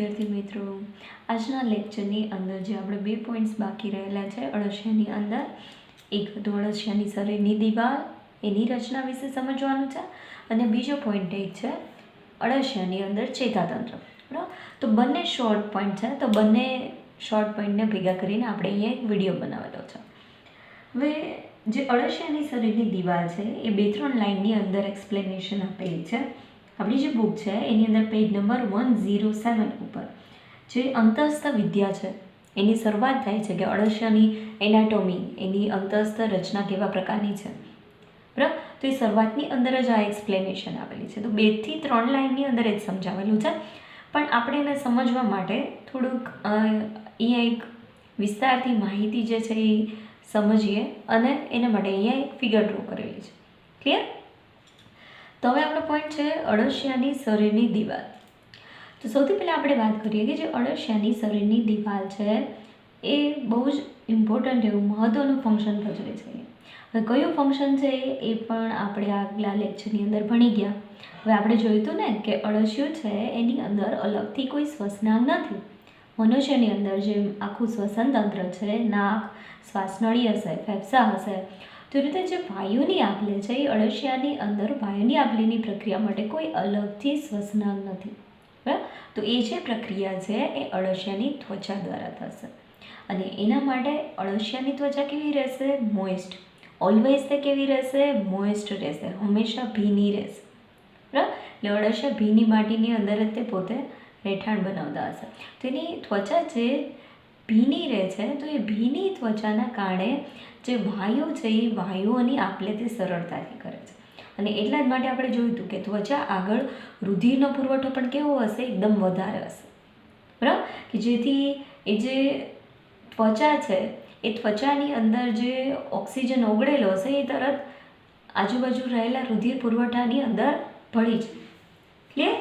વિદ્યાર્થી મિત્રો, આજના લેક્ચરની અંદર જે આપણે 2 પોઈન્ટ્સ બાકી રહેલા છે અળસિયાની અંદર, એક તો અળસિયાની શરીરની દિવાલ એની રચના વિશે સમજવાનું છે અને બીજો પોઈન્ટ એક છે અળસિયાની અંદર ચેતાતંત્ર. બરાબર, તો બંને શોર્ટ પોઈન્ટ છે, તો બંને શોર્ટ પોઈન્ટને ભેગા કરીને આપણે અહીંયા એક વિડીયો બનાવેલો છે. હવે જે અળસિયાની શરીરની દિવાલ છે એ 2-3 લાઇનની અંદર એક્સપ્લેનેશન આપેલી છે. આપણી જે બુક છે એની અંદર પેજ નંબર 107 ઉપર જે અંતસ્થ વિદ્યા છે એની શરૂઆત થાય છે કે અળસિયાની એનાટોમી, એની અંતસ્થ રચના કેવા પ્રકારની છે. બરાબર, તો એ શરૂઆતની અંદર જ આ એક્સપ્લેનેશન આપેલી છે. તો 2 થી 3 લાઇનની અંદર જ સમજાવેલું છે, પણ આપણે એને સમજવા માટે થોડુંક અહીંયા એક વિસ્તારથી માહિતી જે છે એ સમજીએ અને એના માટે અહીંયા એક ફિગર ડ્રો કરેલી છે. ક્લિયર? તો હવે આપણો પોઈન્ટ છે અળસિયાની શરીરની દિવાલ. તો સૌથી પહેલાં આપણે વાત કરીએ કે જે અળસિયાની શરીરની દિવાલ છે એ બહુ જ ઇમ્પોર્ટન્ટ એવું મહત્ત્વનું ફંક્શન ભજવે છે. હવે કયું ફંક્શન છે એ પણ આપણે આગલા લેક્ચરની અંદર ભણી ગયા. હવે આપણે જોયું હતું ને કે અળસિયું છે એની અંદર અલગથી કોઈ શ્વસનાંગ નથી. મનુષ્યની અંદર જેમ આખું શ્વસન તંત્ર છે, નાક, શ્વાસનળી હશે, ફેફસા હશે, તો એ રીતે જે વાયુની આપ-લે છે એ અળસિયાની અંદર વાયુની આપ-લેની પ્રક્રિયા માટે કોઈ અલગથી શ્વસનાંગ નથી. બરાબર, તો એ જે પ્રક્રિયા છે એ અળસિયાની ત્વચા દ્વારા થશે અને એના માટે અળસિયાની ત્વચા કેવી રહેશે? મોઇસ્ટ. ઓલવેઝ તે કેવી રહેશે? મોઇસ્ટ રહેશે, હંમેશા ભીની રહેશે. બરાબર, એટલે અળસિયા ભીની માટીની અંદર જ તે પોતે રહેઠાણ બનાવતા હશે. તો એની ત્વચા જે ભીની રહે છે, તો એ ભીની ત્વચાના કારણે જે વાયુ છે એ વાયુઓની આપ-લે તે સરળતાથી કરે છે અને એટલા જ માટે આપણે જોયું હતું કે ત્વચા આગળ રુધિરનો પુરવઠો પણ કેવો હશે? એકદમ વધારે હશે. બરાબર, કે જેથી એ જે ત્વચા છે એ ત્વચાની અંદર જે ઓક્સિજન ઓગળેલો હશે એ તરત આજુબાજુ રહેલા રુધિર પુરવઠાની અંદર ભળી જાય. ક્લિયર?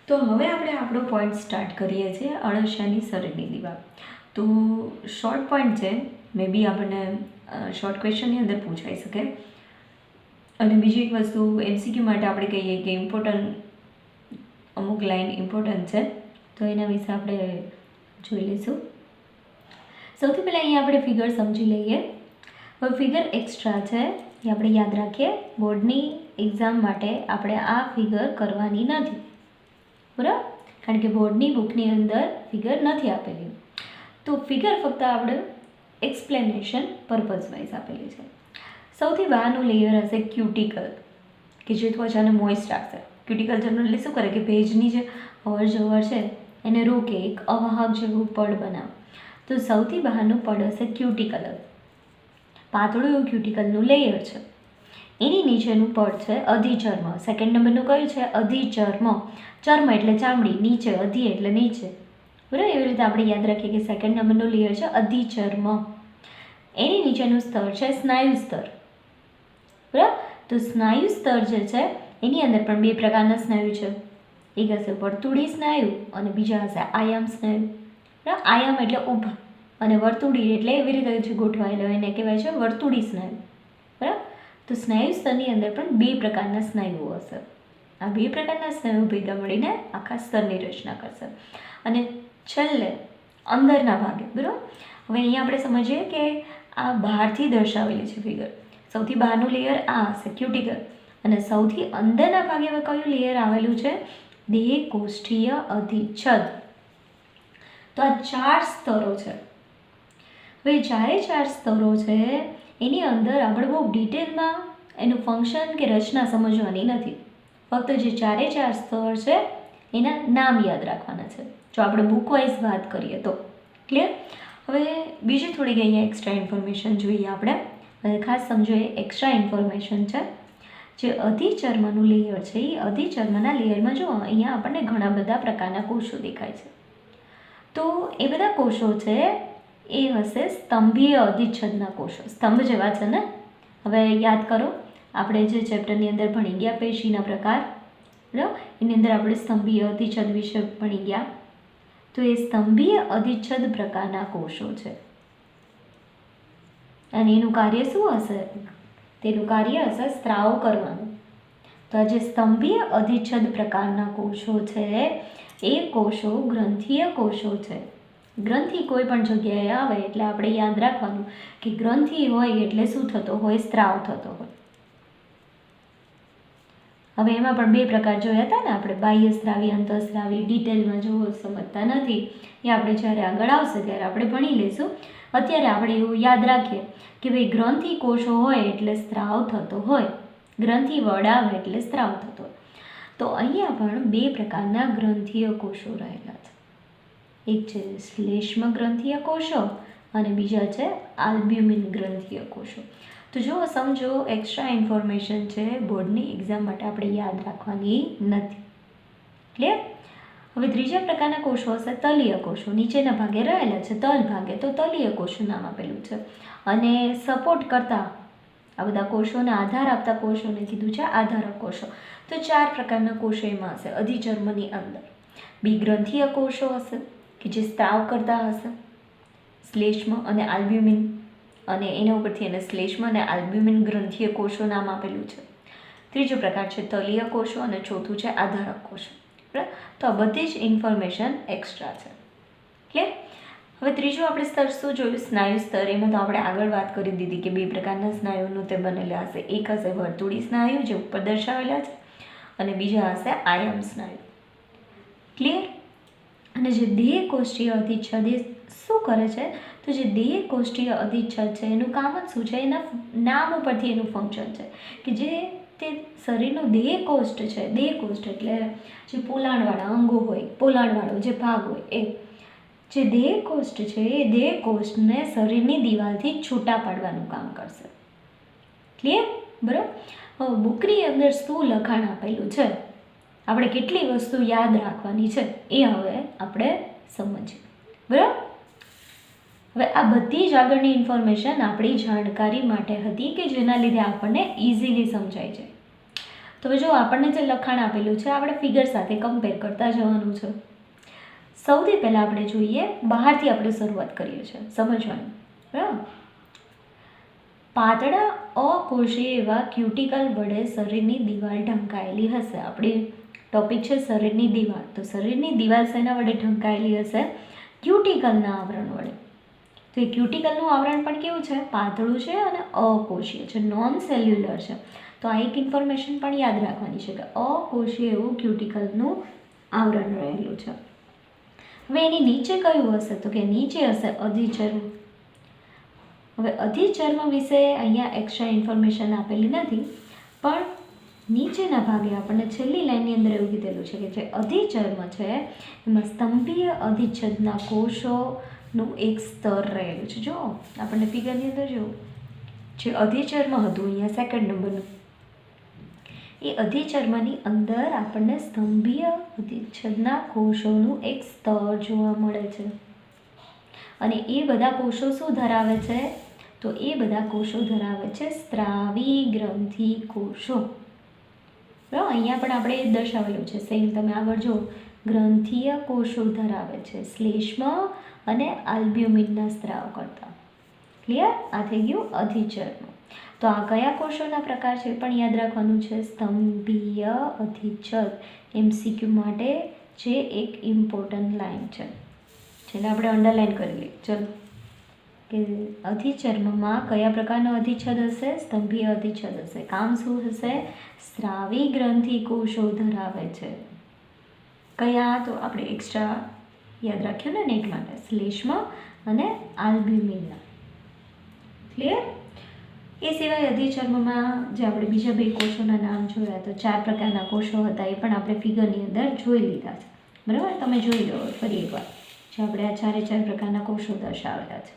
તો હવે આપણે આપણો પોઈન્ટ સ્ટાર્ટ કરીએ છીએ અળસિયાની શરીરની દિવાલ. તો શોર્ટ પોઈન્ટ છે, મે બી આપણને શોર્ટ ક્વેશ્ચનની અંદર પૂછાઈ શકે. અને બીજી એક વસ્તુ MCQ માટે આપણે કહીએ કે ઇમ્પોર્ટન્ટ અમુક લાઈન ઇમ્પોર્ટન્ટ છે, તો એના વિશે આપણે જોઈ લઈશું. સૌથી પહેલાં અહીંયા આપણે ફિગર સમજી લઈએ. હવે ફિગર એક્સ્ટ્રા છે એ આપણે યાદ રાખીએ. બોર્ડની એક્ઝામ માટે આપણે આ ફિગર કરવાની નથી. બરાબર, કારણ કે બોર્ડની બુકની અંદર ફિગર નથી આપેલી. તો ફિગર ફક્ત આપણે એક્સપ્લેનેશન પર્પઝ વાઇઝ આપેલી છે. સૌથી બહારનું લેયર હશે ક્યુટિકલ, કે જે ત્વચાને મોઇસ્ટ રાખશે. ક્યુટિકલ જનરલી શું કરે કે ભેજની જે અવર જવર છે એને રોકે, એક અવાહક જેવું પડ બનાવે. તો સૌથી બહારનું પડ હશે ક્યુટિકલ. પાતળું એવું ક્યુટિકલનું લેયર છે. એની નીચેનું પડ છે અધિચર્મ. સેકન્ડ નંબરનું કયું છે? અધિચર્મ. ચર્મ એટલે ચામડી, નીચે, અધિ એટલે નીચે. બરાબર, એવી રીતે આપણે યાદ રાખીએ કે સેકન્ડ નંબરનું લેયર છે અધિચર્મ. એની નીચેનું સ્તર છે સ્નાયુ સ્તર. બરાબર, તો સ્નાયુ સ્તર જે છે એની અંદર પણ 2 પ્રકારના સ્નાયુ છે. એક હશે વર્તુળી સ્નાયુ અને બીજા હશે આયામ સ્નાયુ. બરાબર, આયામ એટલે ઊભા અને વર્તુળી એટલે એવી રીતે જે ગોઠવાયેલો એને કહેવાય છે વર્તુળી સ્નાયુ. બરાબર, તો સ્નાયુ સ્તરની અંદર પણ 2 પ્રકારના સ્નાયુઓ હશે. આ 2 પ્રકારના સ્નાયુઓ ભેગા મળીને આખા સ્તરની રચના કરશે. અને છેલ્લે અંદરના ભાગે, બરાબર, હવે અહીંયા આપણે સમજીએ કે આ બહારથી દર્શાવેલી છે ફિગર. સૌથી બહારનું લેયર આ હશે ક્યુટિકલ અને સૌથી અંદરના ભાગે હવે કયું લેયર આવેલું છે? દેહકોષ્ઠીય અધિચ્છદ. તો આ 4 સ્તરો છે. હવે જ્યારે 4 સ્તરો છે એની અંદર આપણે બહુ ડિટેલમાં એનું ફંક્શન કે રચના સમજવાની નથી. ફક્ત જે 4 સ્તર છે એના નામ યાદ રાખવાના છે, જો આપણે બુક વાઇઝ વાત કરીએ તો. ક્લિયર? હવે બીજી થોડીક અહીંયા એક્સ્ટ્રા ઇન્ફોર્મેશન જોઈએ આપણે. અને ખાસ સમજો એ એક્સ્ટ્રા ઇન્ફોર્મેશન છે. જે અધિચર્મનું લેયર છે એ અધિચર્મના લેયરમાં જો અહીંયા આપણને ઘણા બધા પ્રકારના કોષો દેખાય છે. તો એ બધા કોષો છે એ હશે સ્તંભીય અધિચ્છદના કોષો. સ્તંભ જેવા છે ને. હવે યાદ કરો, આપણે જે ચેપ્ટરની અંદર ભણી ગયા પેશીના પ્રકાર, બરાબર, એની અંદર આપણે સ્તંભીય અધિચ્છદ વિશે ભણી ગયા. તો એ સ્તંભીય અધિચ્છદ પ્રકારના કોષો છે અને એનું કાર્ય શું હશે? તેનું કાર્ય હશે સ્ત્રાવ કરવાનું. તો આ જે સ્તંભીય અધિચ્છદ પ્રકારના કોષો છે એ કોષો ગ્રંથીય કોષો છે. ગ્રંથિ કોઈ પણ જગ્યાએ આવે એટલે આપણે યાદ રાખવાનું કે ગ્રંથિ હોય એટલે શું થતો હોય? સ્ત્રાવ થતો હોય. હવે એમાં પણ બે પ્રકાર જોયા હતા ને આપણે, બાહ્યસ્ત્રાવી, અંતઃસ્ત્રાવી. ડિટેલમાં જો સમજતા નથી એ આપણે જ્યારે આગળ આવશે ત્યારે આપણે ભણી લઈશું. અત્યારે આપણે એવું યાદ રાખીએ કે ભાઈ ગ્રંથિ કોષો હોય એટલે સ્ત્રાવ થતો હોય, ગ્રંથિ વળાવે એટલે સ્ત્રાવ થતો હોય. તો અહીંયા પણ બે પ્રકારના ગ્રંથીય કોષો રહેલા છે. એક છે શ્લેષ્મ ગ્રંથીય કોષો અને બીજા છે આલ્બ્યુમિન ગ્રંથીય કોષો. તો જો સમજો એક્સ્ટ્રા ઇન્ફોર્મેશન છે, બોર્ડની એક્ઝામ માટે આપણે યાદ રાખવાની નથી. ક્લિયર? હવે ત્રીજા પ્રકારના કોષો હશે તલીય કોષો. નીચેના ભાગે રહેલા છે, તલ ભાગે, તો તલીય કોષો નામ આપેલું છે. અને સપોર્ટ કરતા આ બધા કોષોને આધાર આપતા કોષોને કીધું છે આધારક કોષો. તો 4 પ્રકારના કોષો એમાં હશે અધિચર્મની અંદર. ગ્રંથીય કોષો હશે કે જે સ્ત્રાવ કરતા હશે, શ્લેષ્મ અને આલ્બ્યુમિન, અને એના ઉપરથી એને શ્લેષ્મ અને આલ્બ્યુમિન ગ્રંથીય કોષો નામ આપેલું છે. ત્રીજો પ્રકાર છે તલીય કોષો અને ચોથું છે આધારક કોષો. બરાબર? તો આ બધી જ ઇન્ફોર્મેશન એક્સ્ટ્રા છે. ક્લિયર? હવે ત્રીજું આપણે સ્તર શું જોયું? સ્નાયુ સ્તર. એમાં તો આપણે આગળ વાત કરી દીધી કે બે પ્રકારના સ્નાયુનું તે બનેલા હશે. એક હશે વર્તુળી સ્નાયુ જે ઉપર દર્શાવેલા છે અને બીજા હશે આયામ સ્નાયુ. ક્લિયર? અને જે દેહ કોષ્ઠીય અધિચ્છદ એ શું કરે છે? તો જે દેહ કોષ્ઠીય અધિચ્છદ છે એનું કામ જ શું છે? એના નામ ઉપરથી એનું ફંક્શન છે કે જે તે શરીરનો દેહ કોષ્ઠ છે. દેહ કોષ્ઠ એટલે જે પોલાણવાળા અંગો હોય, પોલાણવાળો જે ભાગ હોય એ જે દેહ કોષ્ઠ છે એ દેહ કોષ્ઠને શરીરની દિવાલથી છૂટા પાડવાનું કામ કરશે. ક્લિયર? બરાબર? હવે બુકની અંદર શું લખાણ આપેલું છે, આપણે કેટલી વસ્તુ યાદ રાખવાની છે એ હવે આપણે સમજીએ. બરાબર? હવે આ બધી જ આગળની ઇન્ફોર્મેશન આપણી જાણકારી માટે હતી કે જેના લીધે આપણને ઇઝીલી સમજાઈ જાય. તો જો આપણને જે લખાણ આપેલું છે આપણે ફિગર સાથે કમ્પેર કરતા જવાનું છે. સૌથી પહેલાં આપણે જોઈએ, બહારથી આપણે શરૂઆત કરીએ છીએ સમજવાનું. બરાબર? પાતળા અકોષીય એવા ક્યુટિકલ વડે શરીરની દિવાલ ઢંકાયેલી હશે. આપણી ટોપિક છે શરીરની દિવાલ. તો શરીરની દિવાલ શેના વડે ઢંકાયેલી હશે? ક્યુટિકલના આવરણ વડે. તો એ ક્યુટિકલનું આવરણ પણ કેવું છે? પાતળું છે અને અકોષીય છે, નોન સેલ્યુલર છે. તો આ એક ઇન્ફોર્મેશન પણ યાદ રાખવાની છે કે અકોષીય એવું ક્યુટિકલનું આવરણ રહેલું છે. હવે એની નીચે કયું હશે? તો કે નીચે હશે અધિચર્મ. હવે અધિચર્મ વિશે અહીંયા એક્સ્ટ્રા ઇન્ફોર્મેશન આપેલી નથી, પણ નીચેના ભાગે આપણને છેલ્લી લાઈનની અંદર એવું કીધેલું છે કે જે અધિચર્મ છે એમાં સ્તંભીય અધિચ્છદના કોષોનું એક સ્તર રહેલું છે. જો આપણને ફિગરની અંદર જો જે અધિચર્મ હતું અહીંયા સેકન્ડ નંબરનું, એ અધિચર્મની અંદર આપણને સ્તંભીય અધિચ્છદના કોષોનું એક સ્તર જોવા મળે છે. અને એ બધા કોષો શું ધરાવે છે? તો એ બધા કોષો ધરાવે છે સ્ત્રાવી ગ્રંથિ કોષો. બરાબર? અહીંયા પણ આપણે એ દર્શાવેલું છે સેમ. તમે આગળ જો ગ્રંથીય કોષો ધરાવે છે શ્લેષ્મ અને આલ્બ્યુમિનના સ્ત્રાવ કરતા. ક્લિયર? આ થઈ ગયું અધિચર્મ. તો આ કયા કોષોના પ્રકાર છે પણ યાદ રાખવાનું છે? સ્તંભીય અધિચ્છદ. MCQ માટે જે એક ઇમ્પોર્ટન્ટ લાઈન છે જેને આપણે અંડરલાઈન કરી લઈએ. ચલો, કે અધિચર્મમાં કયા પ્રકારનો અધિચ્છદ હશે? સ્તંભીય અધિચ્છદ હશે. કામ શું હશે? સ્ત્રાવી ગ્રંથિ કોષો ધરાવે છે. કયા? તો આપણે એક્સ્ટ્રા યાદ રાખ્યું ને નેટ માટે, શ્લેષ્મ અને આલ્બ્યુમિનના. ક્લિયર? એ સિવાય અધિચર્મમાં જે આપણે બીજા બે કોષોના નામ જોયા તો 4 પ્રકારના કોષો હતા, એ પણ આપણે ફિગરની અંદર જોઈ લીધા છે. બરાબર? તમે જોઈ લો ફરી એકવાર જે આપણે આ 4 પ્રકારના કોષો દર્શાવેલા છે.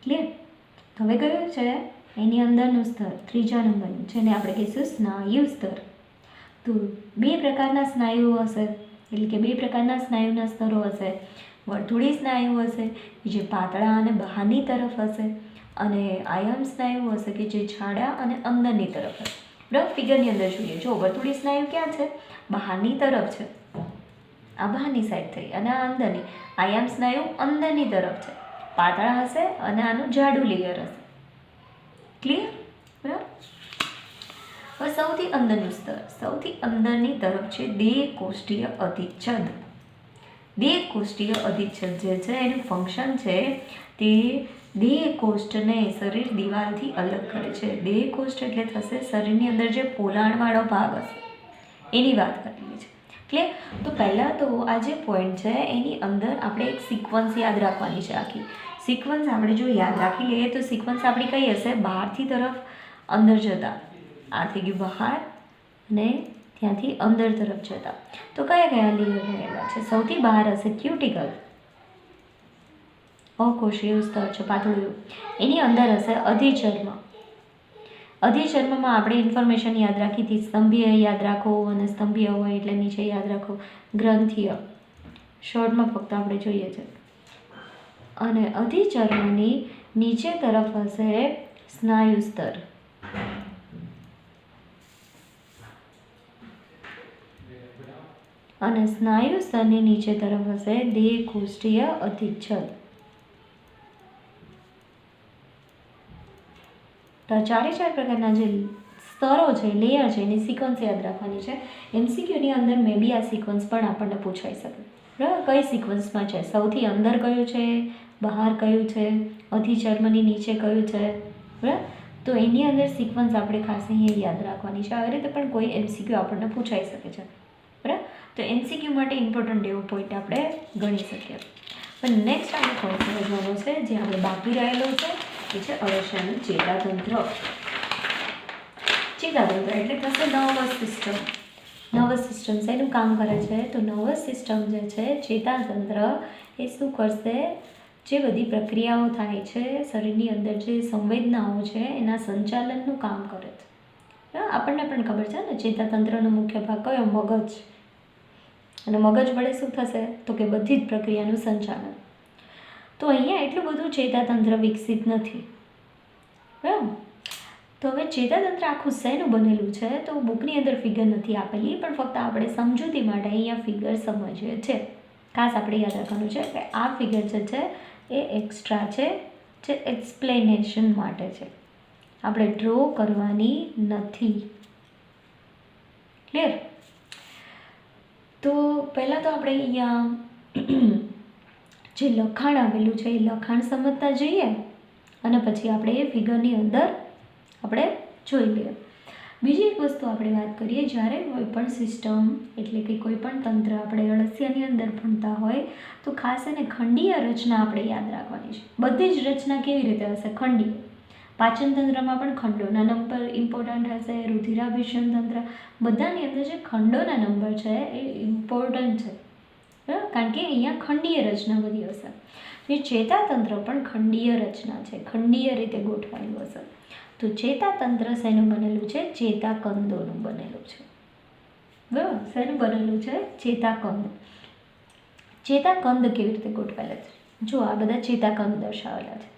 ક્લિયર? હવે કયું છે એની અંદરનું સ્તર? ત્રીજા નંબરનું, જેને આપણે કહીશું સ્નાયુ સ્તર. તો 2 પ્રકારના સ્નાયુઓ હશે, એટલે કે 2 પ્રકારના સ્નાયુના સ્તરો હશે. વર્તુળી સ્નાયુ હશે જે પાતળા અને બહારની તરફ હશે, અને આયામ સ્નાયુ હશે કે જે જાડા અને અંદરની તરફ હશે. બરાબર? ફિગરની અંદર જોઈએ. જો વર્તુળી સ્નાયુ ક્યાં છે? બહારની તરફ છે. આ બહારની સાઈડ થઈ, અને આ અંદરની. આયામ સ્નાયુ અંદરની તરફ છે, પાતળા હશે અને આનું જાડું લેયર હશે. ક્લિયર? બરાબર? હવે સૌથી અંદરનું સ્તર, સૌથી અંદરની તરફ છે દેહકોષ્ઠીય અધિચ્છદ. દેહકોષ્ઠીય અધિચ્છદ જે છે એનું ફંક્શન છે તે દેહકોષ્ઠને શરીર દિવાલથી અલગ કરે છે. દેહકોષ્ઠ એટલે થશે શરીરની અંદર જે પોલાણવાળો ભાગ હશે એની વાત કરેલી છે. ક્લિયર? તો પહેલાં તો આ જે પોઈન્ટ છે એની અંદર આપણે એક સિક્વન્સ યાદ રાખવાની છે. આખી સિક્વન્સ આપણે જો યાદ રાખી લઈએ તો સિક્વન્સ આપણી કઈ હશે? બહારથી તરફ અંદર જતા. આ થઈ ગયું બહાર અને ત્યાંથી અંદર તરફ જતા. તો કયા કયા લેયર રહેલા છે? સૌથી બહાર હશે ક્યુટિકલ, અકોષીય સ્તર છે પાતળું. એની અંદર હશે અધિચર્મ. અધિચર્મમાં આપણે ઇન્ફોર્મેશન યાદ રાખી હતી. સ્તંભીય યાદ રાખો અને સ્તંભીય હોય એટલે નીચે યાદ રાખો. ગ્રંથીય શોર્ટમાં ફક્ત આપણે જોઈએ છે. અને અધિચર્મની નીચે તરફ હશે સ્નાયુ સ્તર. અને સ્નાયુ સ્તરની નીચે તરફ હશે દેહકોષ્ઠીય અધિચ્છદ. તો આ ચારે ચાર પ્રકારના જે સ્તરો છે, લેયર છે, એની સિક્વન્સ યાદ રાખવાની છે. એમસીક્યુની અંદર મે બી આ સિક્વન્સ પણ આપણને પૂછાઈ શકે. બરાબર? કઈ સિક્વન્સમાં છે? સૌથી અંદર કયું છે, બહાર કયું છે, અધિચર્મની નીચે કયું છે. બરાબર? તો એની અંદર સિક્વન્સ આપણે ખાસ અહીંયા યાદ રાખવાની છે. આવી રીતે પણ કોઈ એમસીક્યુ આપણને પૂછાઈ શકે છે. બરાબર? તો એમસીક્યુ માટે ઇમ્પોર્ટન્ટ એવો પોઈન્ટ આપણે ગણી શકીએ. પણ નેક્સ્ટ આપણે પોઈન્ટ સમજવાનો છે જે આપણે બાકી રહેલો છે એ છે અળસિયાનું ચેતાતંત્ર. ચેતાતંત્ર એટલે થશે નર્વસ સિસ્ટમ. નર્વસ સિસ્ટમ શેનું કામ કરે છે? તો નર્વસ સિસ્ટમ જે છે, ચેતાતંત્ર એ શું કરશે? જે બધી પ્રક્રિયાઓ થાય છે શરીરની અંદર, જે સંવેદનાઓ છે એના સંચાલનનું કામ કરે છે. આપણને પણ ખબર છે ને, ચેતાતંત્રનો મુખ્ય ભાગ કયો? મગજ. અને મગજ વડે શું થશે? તો કે બધી જ પ્રક્રિયાનું સંચાલન. તો અહીંયા એટલું બધું ચેતાતંત્ર વિકસિત નથી. બરાબર? તો હવે ચેતાતંત્ર આખું શેનું બનેલું છે? તો બુકની અંદર ફિગર નથી આપેલી, પણ ફક્ત આપણે સમજૂતી માટે અહીંયા ફિગર સમજીએ છે. ખાસ આપણે યાદ રાખવાનું છે કે આ ફિગર જે છે એ એક્સ્ટ્રા છે, જે એક્સપ્લેનેશન માટે છે. આપણે ડ્રો કરવાની નથી. ક્લિયર? તો પહેલાં તો આપણે અહીંયા જે લખાણ આવેલું છે એ લખાણ સમજતા જઈએ અને પછી આપણે એ ફિગરની અંદર આપણે જોઈ લઈએ. બીજી એક વસ્તુ આપણે વાત કરીએ, જ્યારે કોઈ પણ સિસ્ટમ એટલે કે કોઈ પણ તંત્ર આપણે અળસિયાની અંદર ભણતા હોય તો ખાસ એને ખંડીય રચના આપણે યાદ રાખવાની છે. બધી જ રચના કેવી રીતે હશે? ખંડીય. પાચન તંત્રમાં પણ ખંડોના નંબર ઇમ્પોર્ટન્ટ હશે. રુધિરાભિસરણ તંત્ર, બધાની અંદર જે ખંડોના નંબર છે એ ઇમ્પોર્ટન્ટ છે. બરાબર? કારણ કે અહીંયા ખંડીય રચના બધી હશે. જે ચેતાતંત્ર પણ ખંડીય રચના છે, ખંડીય રીતે ગોઠવાયેલું હશે. તો ચેતાતંત્ર શેનું બનેલું છે? ચેતાકંદોનું બનેલું છે. બરાબર? શેનું બનેલું છે? ચેતાકંદ. ચેતાકંદ કેવી રીતે ગોઠવાયેલા છે? જો આ બધા ચેતાકંદ દર્શાવેલા છે.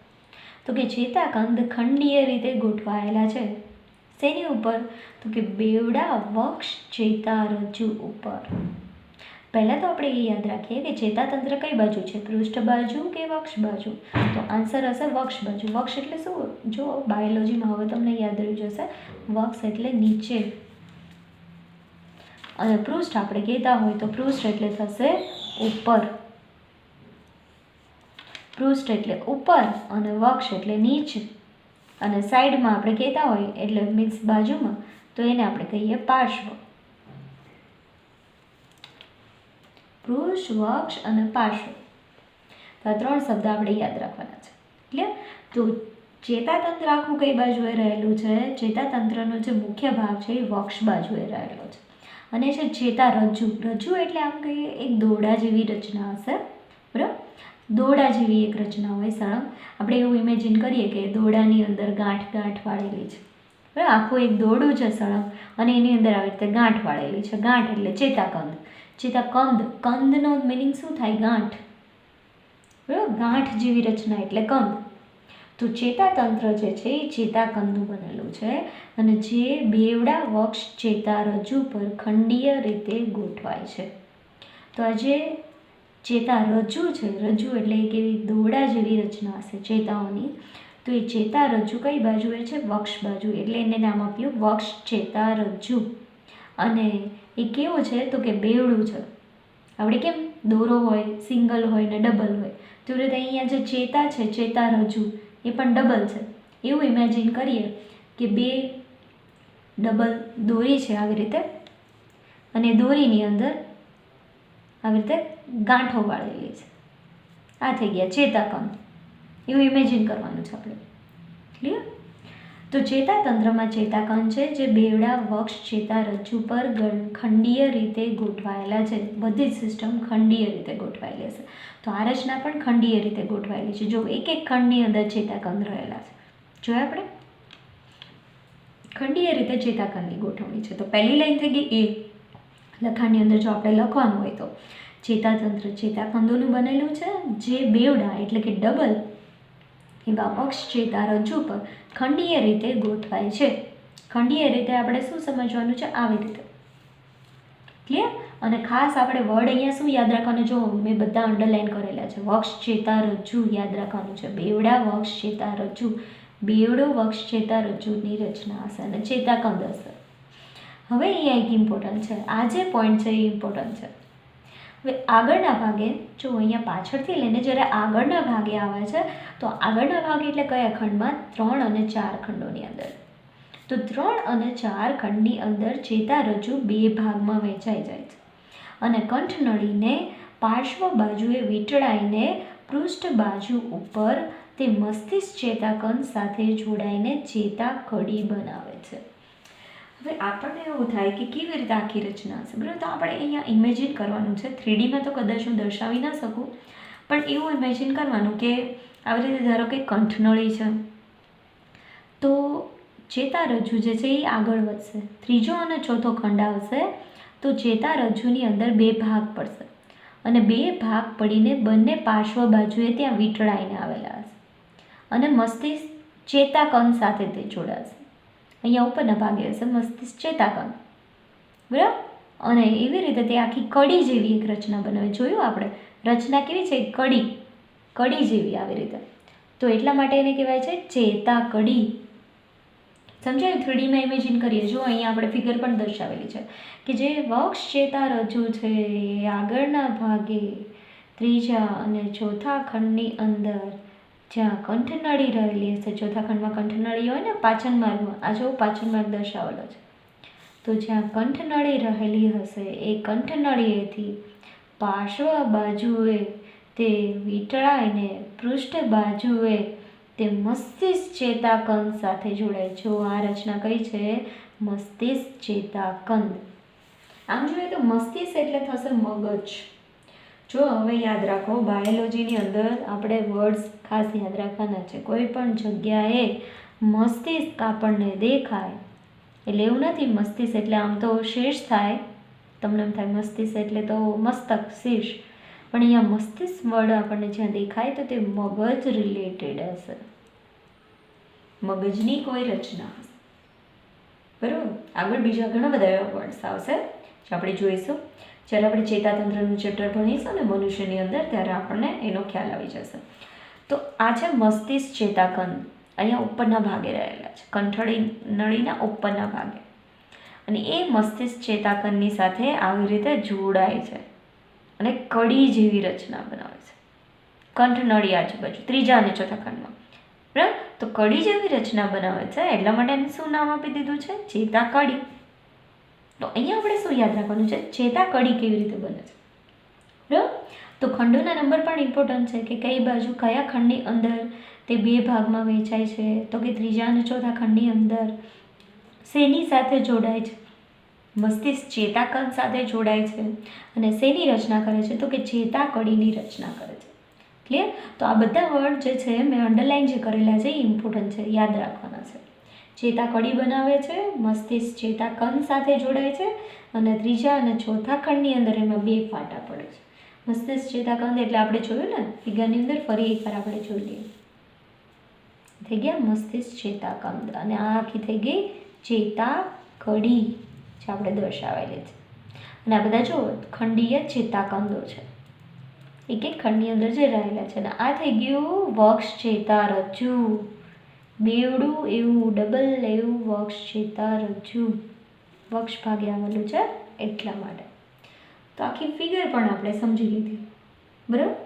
તો કે ચેતાકંદ ખંડીય રીતે ગોઠવાયેલા છે. શેની ઉપર? તો કે બેવડા વક્ષ ચેતારજ્જુ ઉપર. પહેલાં તો આપણે એ યાદ રાખીએ કે ચેતાતંત્ર કઈ બાજુ છે? પૃષ્ઠ બાજુ કે વક્ષ બાજુ? તો આન્સર હશે વક્ષ બાજુ. વક્ષ એટલે શું? જો બાયોલોજીમાં હવે તમને યાદ રહી જશે, વક્ષ એટલે નીચે અને પૃષ્ઠ આપણે કહેતા હોય તો પૃષ્ઠ એટલે થશે ઉપર. પૃષ્ઠ એટલે ઉપર અને વક્ષ એટલે નીચે. અને સાઈડમાં આપણે કહેતા હોય એટલે મીન્સ બાજુમાં, તો એને આપણે કહીએ પાર્શ્વ. પૃષ્ઠ, વક્ષ અને પાર્શ્વ. તો આ ત્રણ શબ્દ આપણે યાદ રાખવાના છે. ક્લિયર? તો ચેતાતંત્ર આખું કઈ બાજુએ રહેલું છે? ચેતાતંત્રનો જે મુખ્ય ભાગ છે એ વક્ષ બાજુએ રહેલો છે. અને છે ચેતારજ્જુ. રજ્જુ એટલે આમ કહીએ એક દોરડા જેવી રચના હશે. બરાબર? દોરડા જેવી એક રચના હોય સળંગ. આપણે એવું ઇમેજિન કરીએ કે દોરડાની અંદર ગાંઠ ગાંઠ વાળેલી છે. બરાબર? આખું એક દોરડું છે સળંગ અને એની અંદર આવી રીતે ગાંઠ વાળેલી છે. ગાંઠ એટલે ચેતાકંદ. ચેતાકંદ, કંદનો મિનિંગ શું થાય? ગાંઠ. બરાબર? ગાંઠ જેવી રચના એટલે કંદ. તો ચેતાતંત્ર જે છે એ ચેતાકંદનું બનેલું છે અને જે બેવડા વક્ષ ચેતારજ્જુ પર ખંડીય રીતે ગોઠવાય છે. તો આ જે ચેતારજ્જુ છે, રજ્જુ એટલે એક એવી દોરડા જેવી રચના હશે ચેતાઓની, તો એ ચેતારજ્જુ કઈ બાજુએ છે? વક્ષ બાજુ, એટલે એને નામ આપ્યું વક્ષ ચેતારજ્જુ. અને એ કેવું છે? તો કે બેવડું છે. આપણે કેમ દોરો હોય, સિંગલ હોય ને ડબલ હોય, તો રીતે અહીંયા જે ચેતા છે, ચેતારજ્જુ, એ પણ ડબલ છે. એવું ઇમેજિન કરીએ કે બે ડબલ દોરી છે આવી રીતે, અને દોરીની અંદર આવી રીતે ગાંઠો વાળેલી છે. આ થઈ ગયા ચેતાકંદ. એવું ઇમેજિન કરવાનું છે આપણે. ક્લિયર? તો ચેતાતંત્રમાં ચેતાકંદ છે જે બેવડા વક્ષ ચેતારજ્જુ પર ખંડીય રીતે ગોઠવાયેલા છે. બધી જ સિસ્ટમ ખંડીય રીતે ગોઠવાયેલી હશે. તો આ રચના પણ ખંડીય રીતે ગોઠવાયેલી છે. જો એક એક ખંડની અંદર ચેતાકંદ રહેલા છે. જોયા આપણે? ખંડીય રીતે ચેતાકંદની ગોઠવણી છે. તો પહેલી લાઈન થઈ ગઈ એ. લખાણની અંદર જો આપણે લખવાનું હોય તો ચેતાતંત્ર ચેતાકંદોનું બનેલું છે જે બેવડા એટલે કે ડબલ એવા વક્ષ ચેતારજ્જુ પર ખંડીય રીતે ગોઠવાય છે. ખંડીય રીતે આપણે શું સમજવાનું છે? આવી રીતે. ક્લિયર? અને ખાસ આપણે વર્ડ અહીંયા શું યાદ રાખવાનું? જો મેં બધા અંડરલાઈન કરેલા છે. વક્ષ ચેતારજ્જુ યાદ રાખવાનું છે. બેવડા વક્ષ ચેતારજ્જુ, બેવડો વક્ષ ચેતારજ્જુની રચના હશે અને ચેતાકંદ હશે. હવે અહીંયા એક ઇમ્પોર્ટન્ટ છે. આ જે પોઈન્ટ છે એ ઇમ્પોર્ટન્ટ છે. હવે આગળના ભાગે જો અહીંયા પાછળથી લઈને જ્યારે આગળના ભાગે આવે છે, તો આગળના ભાગે એટલે કયા ખંડમાં? 3 અને 4 ખંડોની અંદર. તો 3 અને 4 ખંડની અંદર ચેતારજ્જુ બે ભાગમાં વહેંચાઈ જાય છે અને કંઠનળીને પાર્શ્વ બાજુએ વીંટળાઈને પૃષ્ઠ બાજુ ઉપર તે મસ્તિષ્ક ચેતાકંદ સાથે જોડાઈને ચેતાકડી બનાવે છે. હવે આપણને એવું થાય કે કેવી રીતે આખી રચના હશે, બરાબર? તો આપણે અહીંયા ઇમેજિન કરવાનું છે. 3Dમાં તો કદાચ હું દર્શાવી ના શકું, પણ એવું ઇમેજિન કરવાનું કે આવી રીતે ધારો કે કંઠનળી છે, તો ચેતારજ્જુ જે છે એ આગળ વધશે. ત્રીજો અને ચોથો ખંડ આવશે તો ચેતારજ્જુની અંદર બે ભાગ પડશે અને બે ભાગ પડીને બંને પાર્શ્વ બાજુએ ત્યાં વીંટળાઈને આવેલા હશે અને મસ્તિષ્ક ચેતાકંદ સાથે તે જોડાશે. અહીંયા ઉપરના ભાગે હશે મસ્તિષ્ક ચેતાકંદ, બરાબર? અને એવી રીતે તે આખી કડી જેવી એક રચના બનાવે. જોયું આપણે રચના કેવી છે? કડી જેવી આવી રીતે. તો એટલા માટે એને કહેવાય છે ચેતાકડી. સમજાયું? 3Dમાં ઇમેજિન કરીએ. જો અહીંયા આપણે ફિગર પણ દર્શાવેલી છે કે જે વક્ષ ચેતારજ્જુ છે આગળના ભાગે ત્રીજા અને ચોથા ખંડની અંદર જ્યાં કંઠનળી રહેલી હશે, ચોથા ખંડમાં કંઠનળી હોય ને પાચન માર્ગમાં, આ જો પાચન માર્ગ દર્શાવેલો છે, તો જ્યાં કંઠનળી રહેલી હશે એ કંઠનળીએથી પાર્શ્વ બાજુએ તે વીંટળાઈને પૃષ્ઠ બાજુએ તે મસ્તિષ્ક ચેતાકંદ સાથે જોડાય. જો આ રચના કઈ છે? મસ્તિષ્ક ચેતાકંદ. આમ જોઈએ તો મસ્તિષ્ક એટલે થશે મગજ. જો હવે યાદ રાખો, બાયોલોજીની અંદર આપણે વર્ડ્સ ખાસ યાદ રાખવાના છે. કોઈ પણ જગ્યાએ મસ્તિષ્ક આપણને દેખાય એટલે એવું નથી મસ્તિષ્ક એટલે આમ તો શીર્ષ થાય, તમને એમ થાય મસ્તિષ્ક એટલે તો મસ્તક, શીર્ષ, પણ અહીંયા મસ્તિષ્ક વર્ડ આપણને જ્યાં દેખાય તો તે મગજ રિલેટેડ હશે, મગજની કોઈ રચના હશે, બરાબર? આગળ બીજા ઘણા બધા એવા વર્ડ્સ આવશે જે આપણે જોઈશું જ્યારે આપણે ચેતાતંત્રનું ચેપ્ટર ભણીશું ને મનુષ્યની અંદર, ત્યારે આપણને એનો ખ્યાલ આવી જશે. તો આ છે મસ્તિષ્ક ચેતાકંદ. અહીંયા ઉપરના ભાગે રહેલા છે, કંઠળી નળીના ઉપરના ભાગે, અને એ મસ્તિષ્ક ચેતાકંદની સાથે આવી રીતે જોડાય છે અને કડી જેવી રચના બનાવે છે કંઠનળી આજુબાજુ ત્રીજા અને ચોથા ખંડમાં, બરાબર? તો કડી જેવી રચના બનાવે છે એટલા માટે એને શું નામ આપી દીધું છે? ચેતાકડી. તો અહીંયા આપણે શું યાદ રાખવાનું છે? ચેતાકડી કેવી રીતે બને છે, બરાબર? તો ખંડોના નંબર પણ ઇમ્પોર્ટન્ટ છે કે કઈ બાજુ કયા ખંડની અંદર તે બે ભાગમાં વહેંચાય છે. તો કે ત્રીજા અને ચોથા ખંડની અંદર શેની સાથે જોડાય છે? મસ્તિષ્ક ચેતાકંદ સાથે જોડાય છે અને શેની રચના કરે છે? તો કે ચેતાકડીની રચના કરે છે. ક્લિયર? તો આ બધા વર્ડ જે છે મેં અંડરલાઇન જે કરેલા છે એ ઇમ્પોર્ટન્ટ છે, યાદ રાખવાના છે. ચેતાકડી બનાવે છે, મસ્તિષ્ક ચેતાકંદ સાથે જોડાય છે અને ત્રીજા અને ચોથા ખંડની અંદર એમાં બે ફાટા પડે છે. મસ્તિષ્ક ચેતાકંદ એટલે આપણે જોયું ને ફિગરની અંદર, ફરી એકવાર આપણે જોઈ લઈએ. થઈ ગયા મસ્તિષ્ક ચેતાકંદ અને આ આખી થઈ ગઈ ચેતાકડી જે આપણે દર્શાવેલી છે. અને આ બધા જો ખંડીય ચેતાકંદો છે, એક એક ખંડની અંદર જે રહેલા છે. અને આ થઈ ગયું વક્ષ ચેતારજ્જુ, બેવડું એવું ડબલ એવું વક્ષ ચેતા રજ્જુ વક્ષ ભાગે આવેલું છે એટલા માટે. તો આખી ફિગર પણ આપણે સમજી લીધી. બરાબર.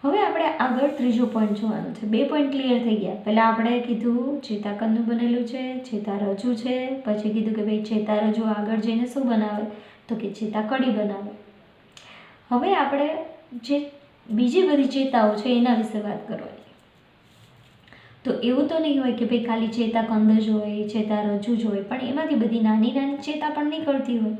હવે આપણે આગળ ત્રીજો પોઈન્ટ જોવાનો છે. 2 પોઈન્ટ ક્લિયર થઈ ગયા. પહેલાં આપણે કીધું ચેતાકંદનું બનેલું છે, ચેતારજ્જુ છે. પછી કીધું કે ભાઈ ચેતારજ્જુ આગળ જઈને શું બનાવે, તો કે ચેતાકડી બનાવે. હવે આપણે જે બીજી બધી ચેતાઓ છે એના વિશે વાત કરવાની. તો એવું તો નહીં હોય કે ભાઈ ખાલી ચેતાકંદ જ હોય, ચેતારજ્જુ જ હોય, પણ એમાંથી બધી નાની નાની ચેતા પણ નીકળતી હોય,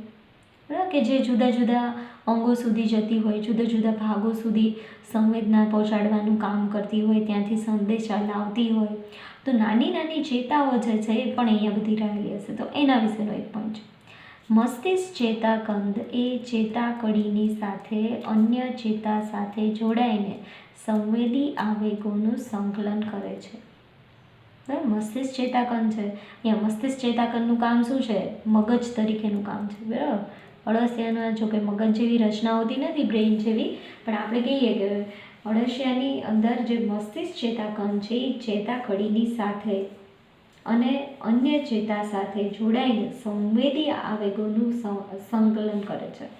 બરાબર, કે જે જુદા જુદા અંગો સુધી જતી હોય, જુદા જુદા ભાગો સુધી સંવેદના પહોંચાડવાનું કામ કરતી હોય, ત્યાંથી સંદેશા લાવતી હોય. તો નાની નાની ચેતાઓ જે છે એ પણ અહીંયા બધી રહેલી હશે. તો એના વિશેનો એક પોઈન્ટ છે. મસ્તિષ્ક ચેતાકંદ એ ચેતાકડીની સાથે અન્ય ચેતા સાથે જોડાઈને સંવેદી આવેગોનું સંકલન કરે છે. બરાબર. મસ્તિષ્ક ચેતાકંદ છે, અહીંયા મસ્તિષ્ક ચેતાકંદનું કામ શું છે? મગજ તરીકેનું કામ છે. બરાબર. અળસિયાના જો કે મગજ જેવી રચના હોતી નથી, બ્રેઇન જેવી, પણ આપણે કહીએ કે અળસિયાની અંદર જે મસ્તિષ્ક ચેતાકંદ છે એ ચેતાકડીની સાથે અને અન્ય ચેતા સાથે જોડાઈને સંવેદી આવેગોનું સંકલન કરે છે.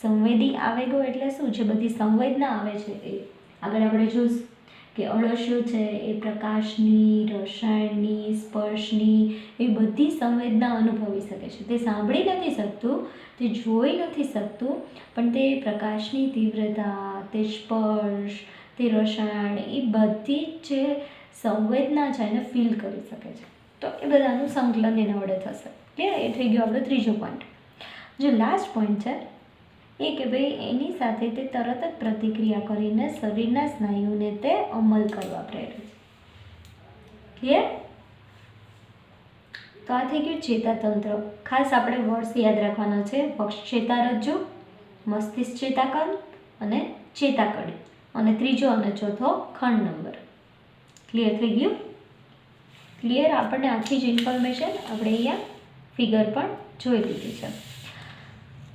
સંવેદી આવેગો એટલે શું? જે બધી સંવેદના આવે છે એ આગળ આપણે જોઈશું કે અળસિયો છે એ પ્રકાશની, રસાયણની, સ્પર્શની એ બધી સંવેદના અનુભવી શકે છે. તે સાંભળી નથી શકતું, તે જોઈ નથી શકતું, પણ તે પ્રકાશની તીવ્રતા, તે સ્પર્શ, તે રસાયણ એ બધી જ જે સંવેદના છે એને ફીલ કરી શકે છે. તો એ બધાનું સંકલન એના વડે થશે. ક્લિયર? એ થઈ ગયો આપણો ત્રીજો પોઈન્ટ. જે લાસ્ટ પોઈન્ટ છે એ કે ભાઈ એની સાથે તે તરત જ પ્રતિક્રિયા કરીને શરીરના સ્નાયુને તે અમલ કરવા પ્રેરે છે. ક્લિયર? તો આ થઈ ગયું ચેતાતંત્ર. ખાસ આપણે વર્ડ્સ યાદ રાખવાના છે. વક્ષ ચેતારજ્જુ, મસ્તિષ્ક ચેતાકંદ અને ચેતાકડી, અને ત્રીજો અને ચોથો ખંડ નંબર. ક્લિયર થઈ ગયું? ક્લિયર? આપણને આખી જ ઇન્ફોર્મેશન આપણે અહીંયા ફિગર પણ જોઈ લીધી છે.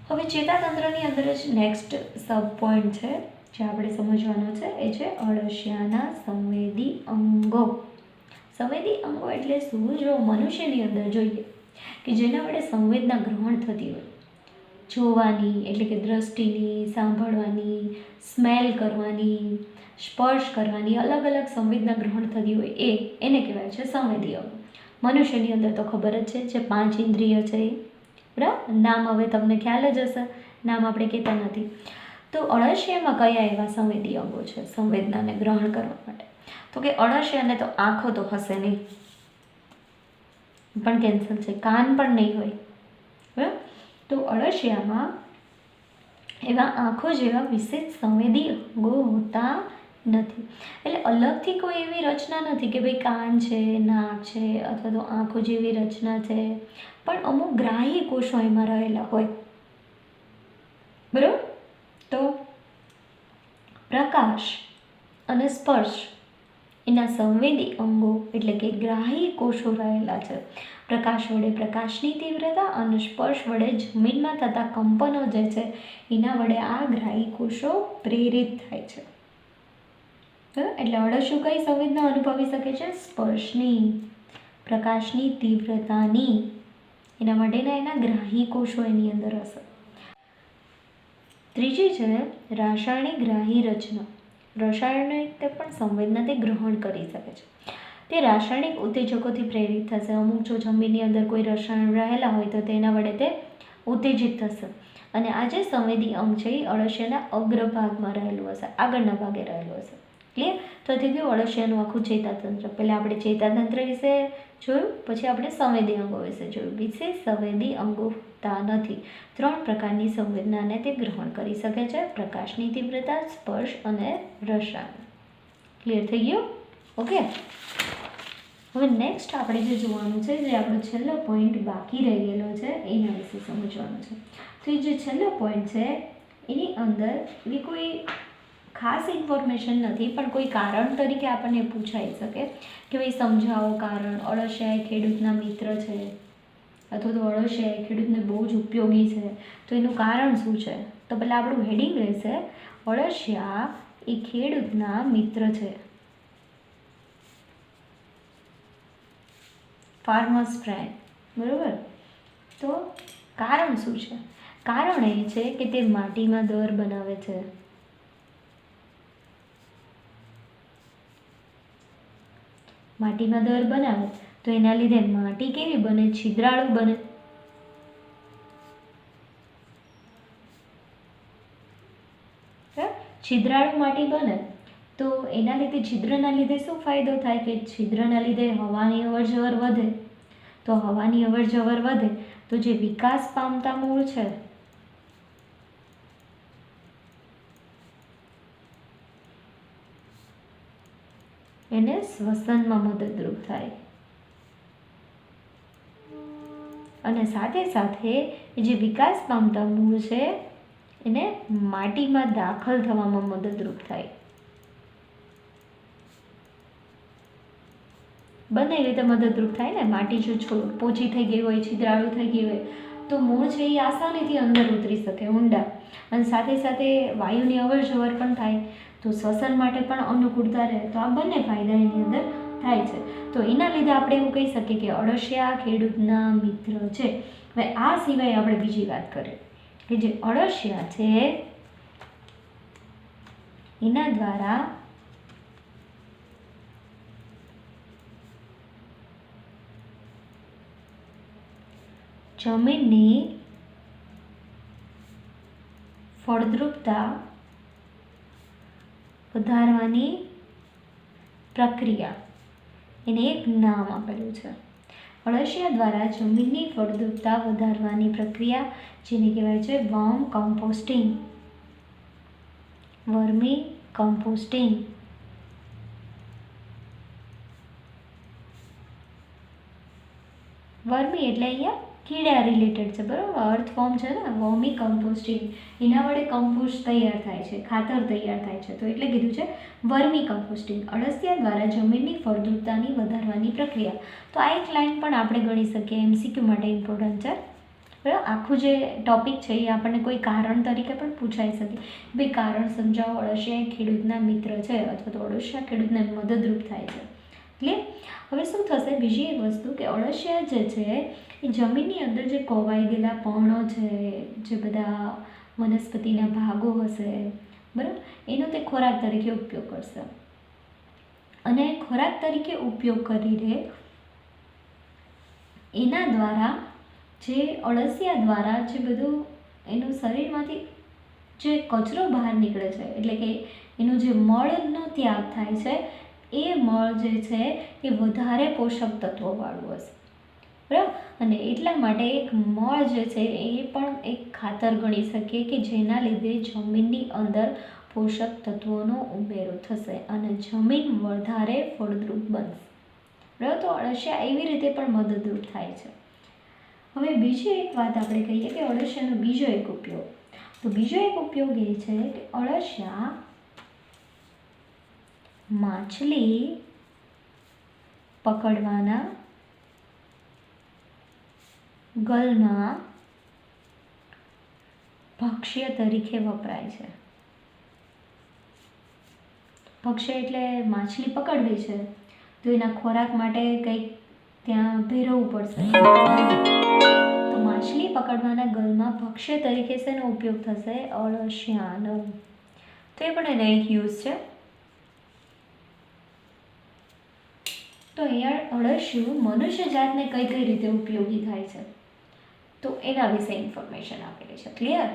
હવે ચેતાતંત્રની અંદર જ નેક્સ્ટ સબ પોઈન્ટ છે જે આપણે સમજવાનો છે એ છે અળસિયાના સંવેદી અંગો. સંવેદી અંગો એટલે શું? જો મનુષ્યની અંદર જોઈએ કે જેના વડે સંવેદના ગ્રહણ થતી હોય, જોવાની એટલે કે દ્રષ્ટિની, સાંભળવાની, સ્મેલ કરવાની, સ્પર્શ કરવાની, અલગ અલગ સંવેદના ગ્રહણ થતી હોય એને કહેવાય છે સંવેદી અંગો. મનુષ્યની અંદર તો ખબર જ છે જે 5 ઇન્દ્રિય છે એ, બરાબર. નામ હવે તમને ખ્યાલ જ હશે, નામ આપણે કહેતા નથી. તો અળસિયામાં કયા એવા સંવેદી અંગો છે સંવેદનાને ગ્રહણ કરવા માટે? તો કે અળસિયાને તો આંખો તો હશે નહીં, પણ કેન્સલ છે. કાન પણ નહીં હોય, બરાબર. તો અળસિયામાં એવા આંખો જેવા વિશેષ સંવેદી અંગો હોતા નથી. એટલે અલગથી કોઈ એવી રચના નથી કે ભાઈ કાન છે, નાક છે અથવા તો આંખો જેવી રચના છે, પણ અમુક ગ્રાહી કોષો એમાં રહેલા હોય, બરાબર. તો પ્રકાશ અને સ્પર્શ એના સંવેદી અંગો એટલે કે ગ્રાહી કોષો રહેલા છે. પ્રકાશ વડે પ્રકાશની તીવ્રતા અને સ્પર્શ વડે જમીનમાં થતા કંપનો જે છે એના વડે આ ગ્રાહી કોષો પ્રેરિત થાય છે. એટલે અળસિયું કઈ સંવેદના અનુભવી શકે છે? સ્પર્શની, પ્રકાશની તીવ્રતાની. એના માટેના એના ગ્રાહી કોષો એની અંદર હશે. ત્રીજી છે રાસાયણિક ગ્રાહી રચના. રસાયણિક પણ સંવેદના તે ગ્રહણ કરી શકે છે. તે રાસાયણિક ઉત્તેજકોથી પ્રેરિત થશે. અમુક જો જમીનની અંદર કોઈ રસાયણ રહેલા હોય તો તેના વડે તે ઉત્તેજિત થશે. અને આ જે સંવેદી અંગ છે એ અળસિયાના અગ્રભાગમાં રહેલું હશે, આગળના ભાગે રહેલું હશે. ક્લિયર? તો થઈ ગયું અળસિયાનું આખું ચેતાતંત્ર. પહેલાં આપણે ચેતાતંત્ર વિશે જોયું, પછી આપણે સંવેદી અંગો વિશે જોયું. વિશેષ સંવેદી અંગો હોતા નથી. 3 પ્રકારની સંવેદનાને તે ગ્રહણ કરી શકે છે: પ્રકાશની તીવ્રતા, સ્પર્શ અને રસાયણ. ક્લિયર થઈ ગયું? ઓકે. હવે નેક્સ્ટ આપણે જે જોવાનું છે, જે આપણો છેલ્લો પોઈન્ટ બાકી રહી ગયેલો છે એના વિશે સમજવાનું છે. તો એ જે છેલ્લો પોઈન્ટ છે એની અંદર એવી કોઈ ખાસ ઇન્ફોર્મેશન નથી, પણ કોઈ કારણ તરીકે આપણને પૂછાઈ શકે કે ભાઈ સમજાવો કારણ. અળસિયા એ ખેડૂતના મિત્ર છે અથવા તો અળસિયા એ ખેડૂતને બહુ જ ઉપયોગી છે, તો એનું કારણ શું છે? તો પહેલાં આપણું હેડિંગ રહેશે અળસિયા એ ખેડૂતના મિત્ર છે. ફાર્મર્સ ફ્રેન્ડ, બરાબર. તો કારણ શું છે? કારણ એ છે કે તે માટીમાં દર બનાવે છે. માટીમાં દર બનાવે તો એના લીધે માટી કેવી બને? છિદ્રાળુ બને. છિદ્રાળુ માટી બને તો એના લીધે છિદ્રના લીધે શું ફાયદો થાય? કે છિદ્રના લીધે હવાની અવરજવર વધે. તો હવાની અવરજવર વધે તો જે વિકાસ પામતા મૂળ છે એને શ્વસનમાં મદદરૂપ થાય. અને સાથે સાથે જે વિકાસ પામતા મૂળ છે એને માટીમાં દાખલ થવામાં મદદરૂપ થાય. બંને રીતે મદદરૂપ થાય ને. માટી જો પોચી થઈ ગઈ હોય, છિદ્રાળુ થઈ ગઈ હોય તો મૂળ છે એ આસાનીથી અંદર ઉતરી શકે ઊંડા. અને સાથે સાથે વાયુની અવરજવર પણ થાય તો શ્વસન માટે પણ અનુકૂળતા રહે. તો આ બંને ફાયદા એની અંદર થાય છે. તો એના લીધે આપણે એવું કહી શકીએ કે અળસિયા ખેડૂતના મિત્ર છે. હવે આ સિવાય આપણે બીજી વાત કરીએ કે જે અળસિયા છે એના દ્વારા જમીનની ફળદ્રુપતા વધારવાની પ્રક્રિયા, એને એક નામ આપેલું છે. અળસિયા દ્વારા જમીનની ફળદ્રુપતા વધારવાની પ્રક્રિયા જેને કહેવાય છે worm composting. Vermi composting. Vermi એટલે અહીંયા કીડા રિલેટેડ છે, બરાબર. અર્થવોર્મ છે ને, વર્મી કમ્પોસ્ટિંગ. એના વડે કમ્પોસ્ટ તૈયાર થાય છે, ખાતર તૈયાર થાય છે. તો એટલે કીધું છે વર્મી કમ્પોસ્ટિંગ. અળસિયા દ્વારા જમીનની ફળદ્રુપતાની વધારવાની પ્રક્રિયા. તો આ એક લાઈન પણ આપણે ગણી શકીએ, MCQ માટે ઇમ્પોર્ટન્ટ છે. બરાબર. આખું જે ટોપિક છે એ આપણને કોઈ કારણ તરીકે પણ પૂછાઈ શકે. ભાઈ કારણ સમજાવો. અળસિયા એ ખેડૂતના મિત્ર છે અથવા તો અળસિયા ખેડૂતને મદદરૂપ થાય છે. ક્લિયર? હવે શું થશે? બીજી એક વસ્તુ કે અળસિયા જે છે એ જમીનની અંદર જે કોવાઈ ગયેલા પર્ણો છે, જે બધા વનસ્પતિના ભાગો હશે, બરાબર, એનો તે ખોરાક તરીકે ઉપયોગ કરશે. અને ખોરાક તરીકે ઉપયોગ કરીને એના દ્વારા જે અળસિયા દ્વારા જે બધું એનું શરીરમાંથી જે કચરો બહાર નીકળે છે, એટલે કે એનું જે મળનો ત્યાગ થાય છે, એ મળ જે છે એ વધારે પોષક તત્વોવાળું હશે. બરાબર. અને એટલા માટે એક મળ જે છે એ પણ એક ખાતર ગણી શકીએ કે જેના લીધે જમીનની અંદર પોષક તત્વોનો ઉમેરો થશે અને જમીન વધારે ફળદ્રુપ બનશે. બરાબર. તો અળસિયા એવી રીતે પણ મદદરૂપ થાય છે. હવે બીજી એક વાત આપણે કહીએ કે અળસિયાનો બીજો એક ઉપયોગ. તો બીજો એક ઉપયોગ એ છે કે અળસિયા માછલી પકડવાના ગલમાં ભક્ષ્ય તરીકે વપરાય છે. ભક્ષ્ય એટલે માછલી પકડવી છે તો એના ખોરાક માટે કંઈક ત્યાં ભેરવવું પડશે. તો માછલી પકડવાના ગલમાં ભક્ષ્ય તરીકે શેનો ઉપયોગ થશે? અળસિયાનો. તો એ પણ એનો એક યુઝ છે. તો અહીંયા અળસિયું મનુષ્ય જાતને કઈ કઈ રીતે ઉપયોગી થાય છે તો એના વિશે ઇન્ફોર્મેશન આપેલી છે. ક્લિયર?